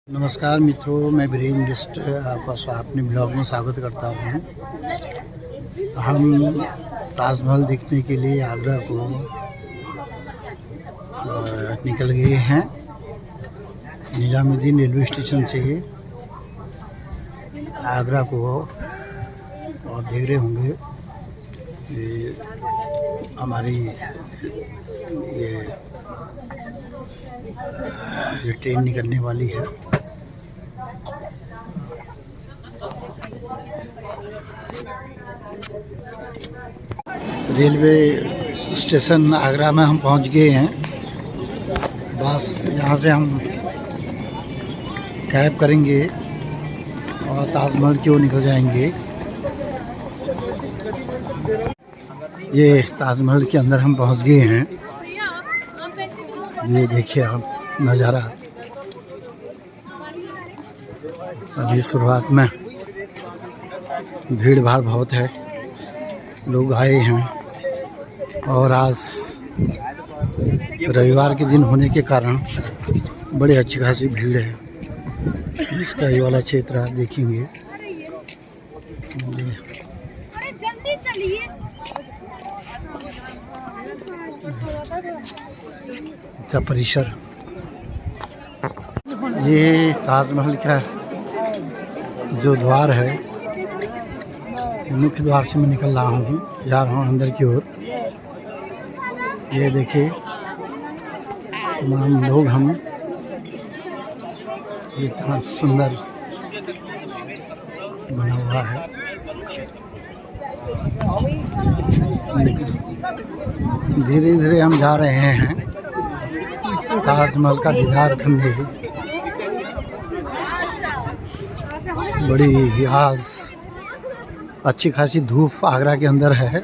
नमस्कार मित्रों, मैं वीरेंद्र बिष्ट आपका अपने ब्लॉग में स्वागत करता हूँ। हम ताजमहल देखने के लिए आगरा को निकल गए हैं। निजामुद्दीन रेलवे स्टेशन से आगरा को, और देख रहे होंगे कि हमारी ये ट्रेन निकलने वाली है। रेलवे स्टेशन आगरा में हम पहुंच गए हैं। बस यहाँ से हम कैब करेंगे और ताजमहल की ओर निकल जाएंगे। ये ताजमहल के अंदर हम पहुंच गए हैं। ये देखिए आप नज़ारा। अभी शुरुआत में भीड़ भाड़ बहुत है, लोग आए हैं, और आज रविवार के दिन होने के कारण बड़ी अच्छी खासी भीड़ है। इसका ये वाला क्षेत्र आप देखेंगे। का परिसर, ये ताजमहल का जो द्वार है, मुख्य द्वार से मैं निकल रहा हूँ, जा रहा हूँ अंदर की ओर। ये देखिए तमाम लोग हम, ये इतना सुंदर बना हुआ है। धीरे धीरे हम जा रहे हैं ताजमहल का दीदार करने। बड़ी आज अच्छी खासी धूप आगरा के अंदर है।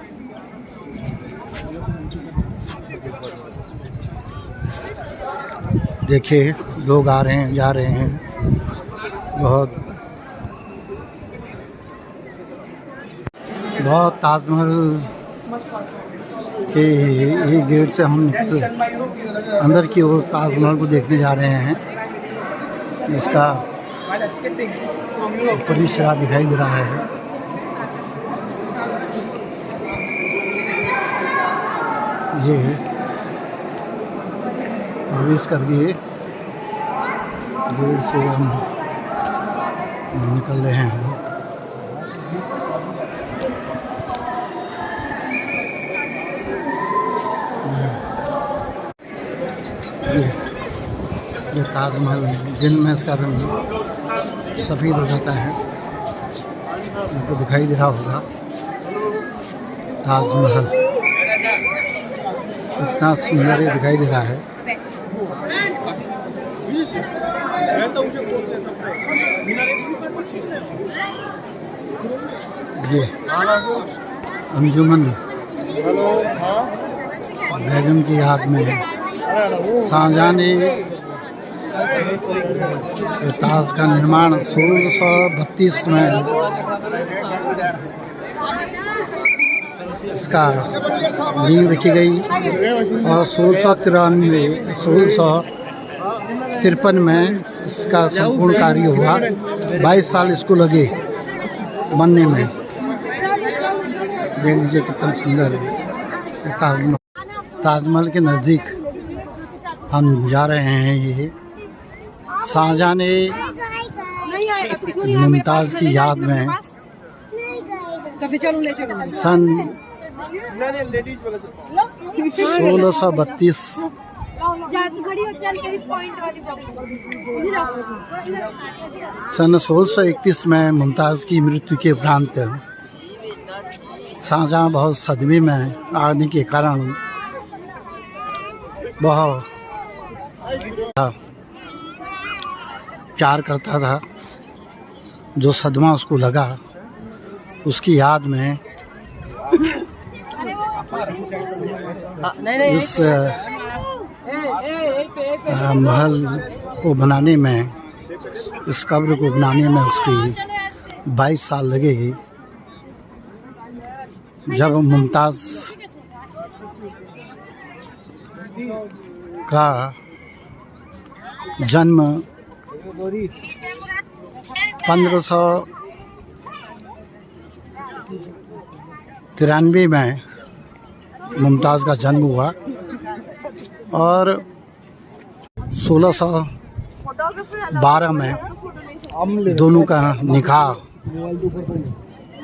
देखिए लोग आ रहे हैं, जा रहे हैं। बहुत ताजमहल के एक गेट से हम अंदर की ओर ताजमहल को देखने जा रहे हैं। इसका परिसर दिखाई दे रहा है। ये प्रवेश करके गेट से हम निकल रहे हैं। ये ताजमहल दिन में इसका रंग सफ़ेद हो जाता है, आपको दिखाई दे रहा होगा। ताजमहल इतना सुंदर दिखाई दे रहा है। ये अंजुमन बेगम की याद में शाहजहां ने ताज का निर्माण 1632 में इसका नींव रखी गई, और 1653 में इसका संपूर्ण कार्य हुआ। 22 साल इसको लगे बनने में। देख लीजिए कितना सुंदर है ताजमहल के नज़दीक हम जा रहे हैं। ये शाहजहां ने मुमताज़ की याद में सन 1632 सन 1631 में मुमताज़ की मृत्यु के उपरांत शाहजहां बहुत सदमे में आने के कारण बहुत प्यार करता था। जो सदमा उसको लगा, उसकी याद में इस महल को बनाने में, इस कब्र को बनाने में उसकी 22 साल लगे। जब मुमताज़ का जन्म 1593 में मुमताज़ का जन्म हुआ और 1612 में दोनों का निकाह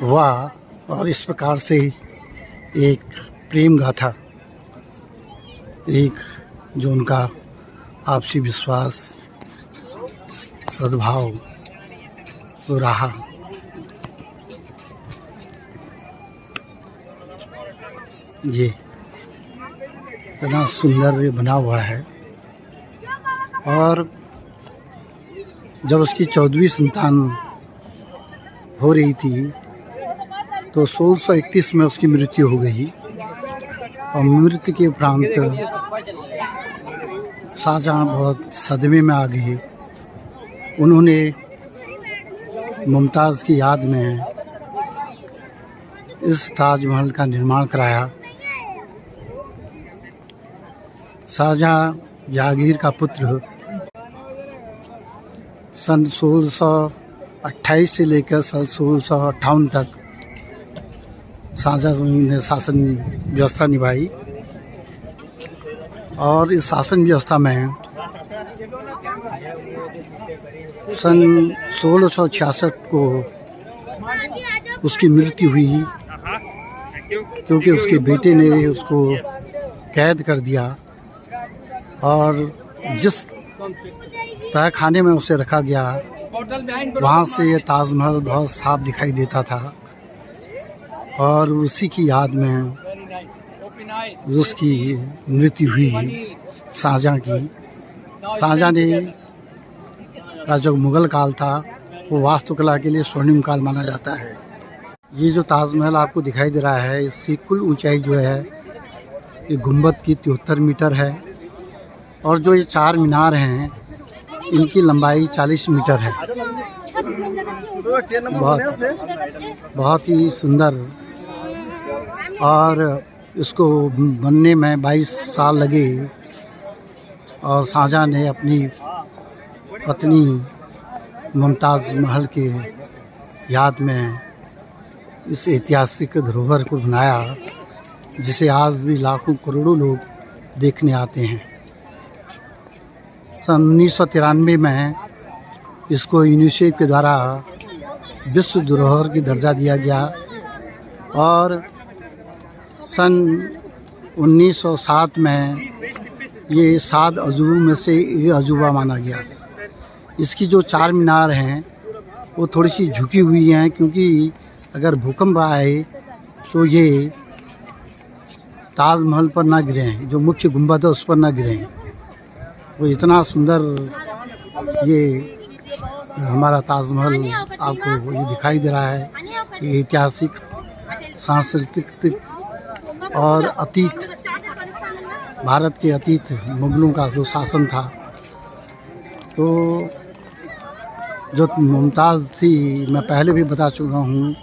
हुआ और इस प्रकार से एक प्रेम गाथा, एक जो उनका आपसी विश्वास, सद्भाव तो रहा। ये इतना सुंदर ये बना हुआ है। और जब उसकी 14वीं संतान हो रही थी तो 1631 में उसकी मृत्यु हो गई और मृत्यु के उपरांत शाहजहाँ बहुत सदमे में आ गए। उन्होंने मुमताज़ की याद में इस ताजमहल का निर्माण कराया। शाहजहाँ जहांगीर का पुत्र सन 1628 से लेकर सन 1658 तक शाहजहाँ ने शासन व्यवस्था निभाई और इस शासन व्यवस्था में सन 1666 को उसकी मृत्यु हुई क्योंकि उसके बेटे ने उसको कैद कर दिया और जिस तहखाने में उसे रखा गया वहाँ से ये ताजमहल बहुत साफ दिखाई देता था और उसी की याद में उसकी मृत्यु हुई शाहजहाँ की। शाहजहाँ ने का जो मुग़ल काल था वो वास्तुकला के लिए स्वर्णिम काल माना जाता है। ये जो ताजमहल आपको दिखाई दे रहा है इसकी कुल ऊंचाई जो है ये गुंबद की 73 मीटर है और जो ये 4 मीनार हैं इनकी लंबाई 40 मीटर है। बहुत ही सुंदर और इसको बनने में 22 साल लगे और शाहजहाँ ने अपनी पत्नी मुमताज़ महल के याद में इस ऐतिहासिक धरोहर को बनाया जिसे आज भी लाखों करोड़ों लोग देखने आते हैं। सन 1993 में इसको यूनिसेफ के द्वारा विश्व धरोहर की दर्जा दिया गया और सन 1907 में ये 7 अजूबों में से एक अजूबा माना गया। इसकी जो 4 मीनार हैं वो थोड़ी सी झुकी हुई हैं क्योंकि अगर भूकंप आए तो ये ताजमहल पर ना गिरें, जो मुख्य गुंबद है उस पर ना गिरें। वो इतना सुंदर ये हमारा ताजमहल आपको ये दिखाई दे रहा है। ये ऐतिहासिक, सांस्कृतिक और अतीत, भारत के अतीत मुगलों का जो शासन था तो जो मुमताज़ थी मैं पहले भी बता चुका हूँ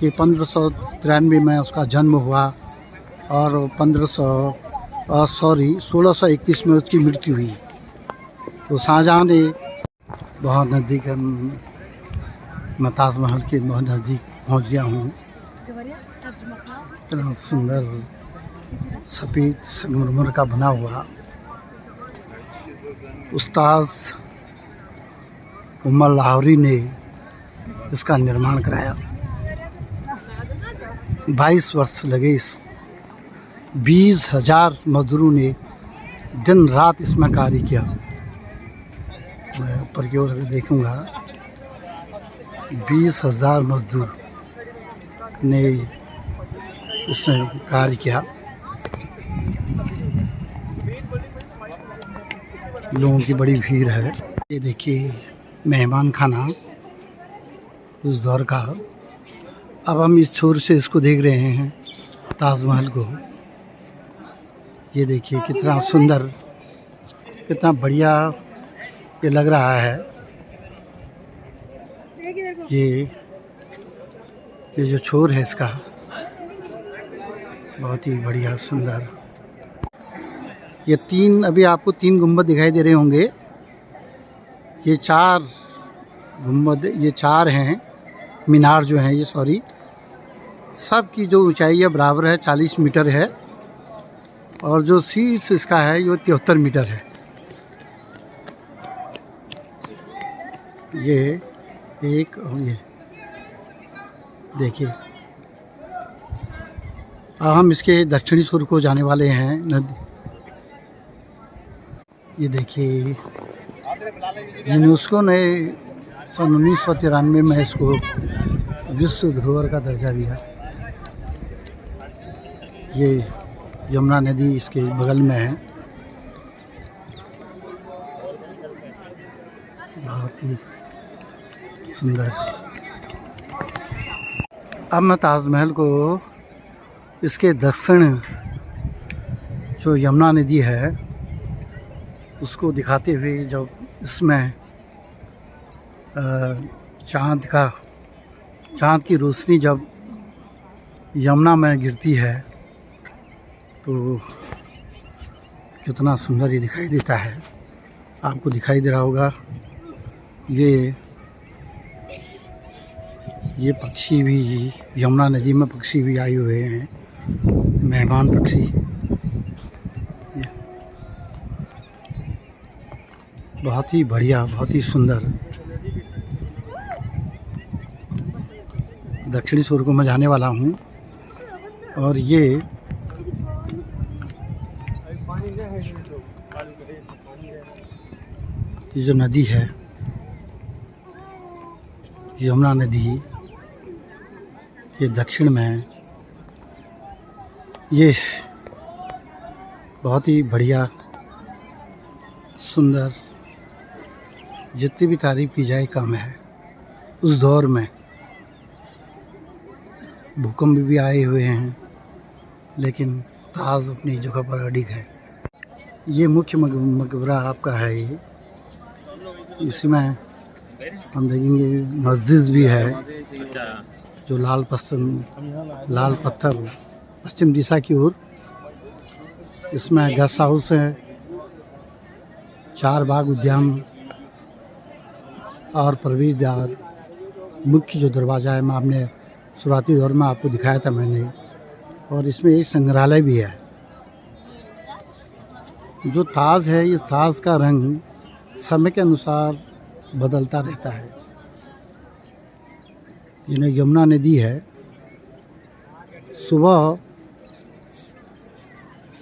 कि 1593 में उसका जन्म हुआ और 1631 में उसकी मृत्यु हुई। तो शाहजहाँ ने बहुत नज़दीक, मैं ताजमहल के बहुत नज़दीक पहुँच गया हूँ। इतना सुंदर सफ़ेद संगमरमर का बना हुआ उस्ताद उमर लाहौरी ने इसका निर्माण कराया। 22 वर्ष लगे। इस 20,000 मजदूरों ने दिन रात इसमें कार्य किया। मैं ऊपर की ओर देखूंगा, 20,000 मजदूर ने इसमें कार्य किया। लोगों की बड़ी भीड़ है। ये देखिए मेहमान खाना उस दौर का। अब हम इस छोर से इसको देख रहे हैं ताजमहल को। ये देखिए कितना सुंदर, कितना बढ़िया ये लग रहा है। ये जो छोर है इसका बहुत ही बढ़िया सुंदर। ये 3, अभी आपको 3 गुंबद दिखाई दे रहे होंगे। ये 4 गुंबद, ये 4 हैं मीनार जो हैं ये, सॉरी, सब की जो ऊंचाई है बराबर है, 40 मीटर है। और जो शीर्ष इसका है ये 73 मीटर है। ये एक, और ये देखिए। अब हम इसके दक्षिणी छोर को जाने वाले हैं नदी। ये देखिए, यूनेस्को ने सन 1993 में इसको विश्व धरोहर का दर्जा दिया। ये यमुना नदी इसके बगल में है। बहुत ही सुंदर। अब मैं ताजमहल को इसके दक्षिण जो यमुना नदी है उसको दिखाते हुए, जब इसमें चाँद की रोशनी जब यमुना में गिरती है तो कितना सुंदर ये दिखाई देता है। आपको दिखाई दे रहा होगा। ये पक्षी भी, यमुना नदी में पक्षी भी आए हुए हैं, मेहमान पक्षी। बहुत ही बढ़िया, बहुत ही सुंदर। दक्षिणी छोर को मैं जाने वाला हूँ। और ये जो नदी है यमुना नदी के दक्षिण में, ये बहुत ही बढ़िया, सुंदर, जितनी भी तारीफ की जाए कम है। उस दौर में भूकंप भी आए हुए हैं, लेकिन ताज अपनी जगह पर अडिग है। ये मुख्य मकबरा आपका है। ये इसमें हम देखेंगे मस्जिद भी है, जो लाल पत्थर पश्चिम दिशा की ओर। इसमें गेस्ट हाउस है, 4 बाग उद्यान और प्रवेश द्वार। मुख्य जो दरवाज़ा है, मैं आपने शुरुआती दौर में आपको दिखाया था मैंने। और इसमें एक संग्रहालय भी है। जो ताज है, इस ताज का रंग समय के अनुसार बदलता रहता है। जिन्हें यमुना नदी है, सुबह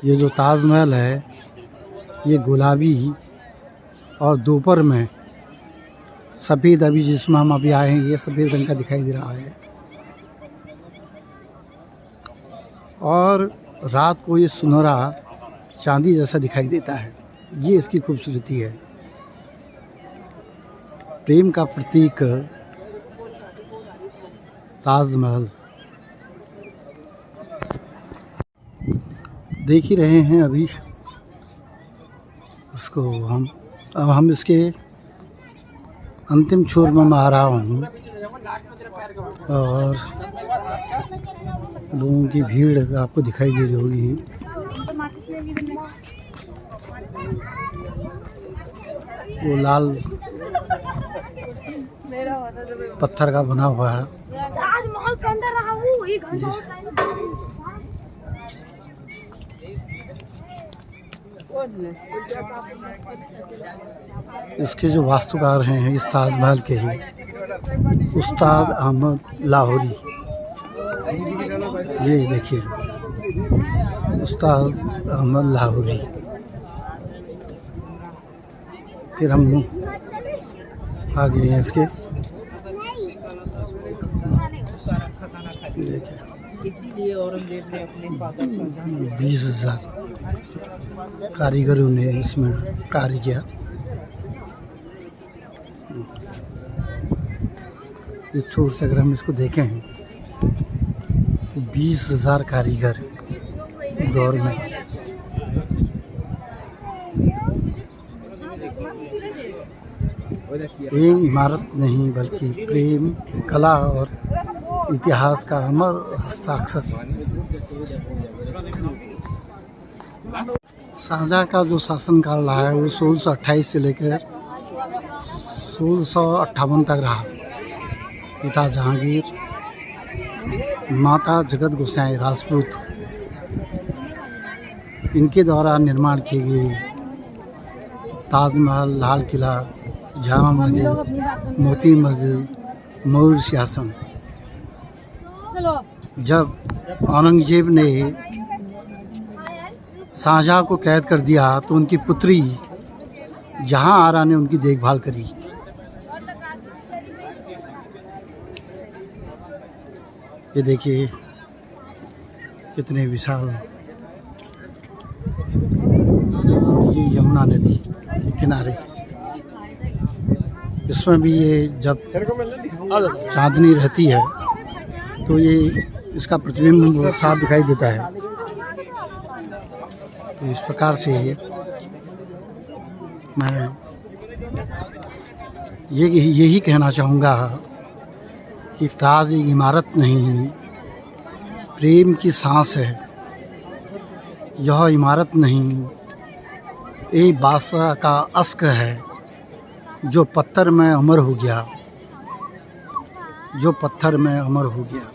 ये जो ताजमहल है ये गुलाबी, और दोपहर में सफ़ेद, अभी जिसमें हम अभी आए हैं ये सफ़ेद रंग का दिखाई दे रहा है। और रात को ये सुनहरा चांदी जैसा दिखाई देता है। ये इसकी खूबसूरती है। प्रेम का प्रतीक ताजमहल। देख ही रहे हैं अभी उसको हम। अब हम इसके अंतिम छोर में मैं आ रहा हूँ, और लोगों की भीड़ आपको दिखाई दे रही होगी। वो लाल पत्थर का बना हुआ है। इसके जो वास्तुकार हैं इस ताजमहल के ही, उस्ताद अहमद लाहौरी। ये देखिए, उस्ताद अहमद लाहौरी। फिर हम आ गए हैं इसके। देखिए, इसीलिए औरंगजेब ने अपने 20,000 कारीगरों ने इसमें कार्य किया। इस छोर से अगर हम इसको देखें तो 20,000 कारीगर दौर में। एक इमारत नहीं बल्कि प्रेम, कला और इतिहास का अमर हस्ताक्षर। शाहजहाँ का जो शासनकाल रहा है वो 1628 से लेकर 1658 तक रहा। पिता जहांगीर, माता जगत गोसाई राजपूत, इनके द्वारा निर्माण की गई ताजमहल, लाल किला, जामा मस्जिद, मोती मस्जिद, मयूर सिंहासन। जब औरंगजेब ने शाहजहाँ को कैद कर दिया तो उनकी पुत्री जहाँ आरा ने उनकी देखभाल करी। ये देखिए कितने विशाल, और ये यमुना नदी के किनारे, इसमें भी ये जब चांदनी रहती है तो ये इसका प्रतिबिंब साफ दिखाई देता है। तो इस प्रकार से मैं यही कहना चाहूँगा कि ताज एक इमारत नहीं, प्रेम की सांस है। यह इमारत नहीं, एक बादशाह का अश्क है जो पत्थर में अमर हो गया, जो पत्थर में अमर हो गया।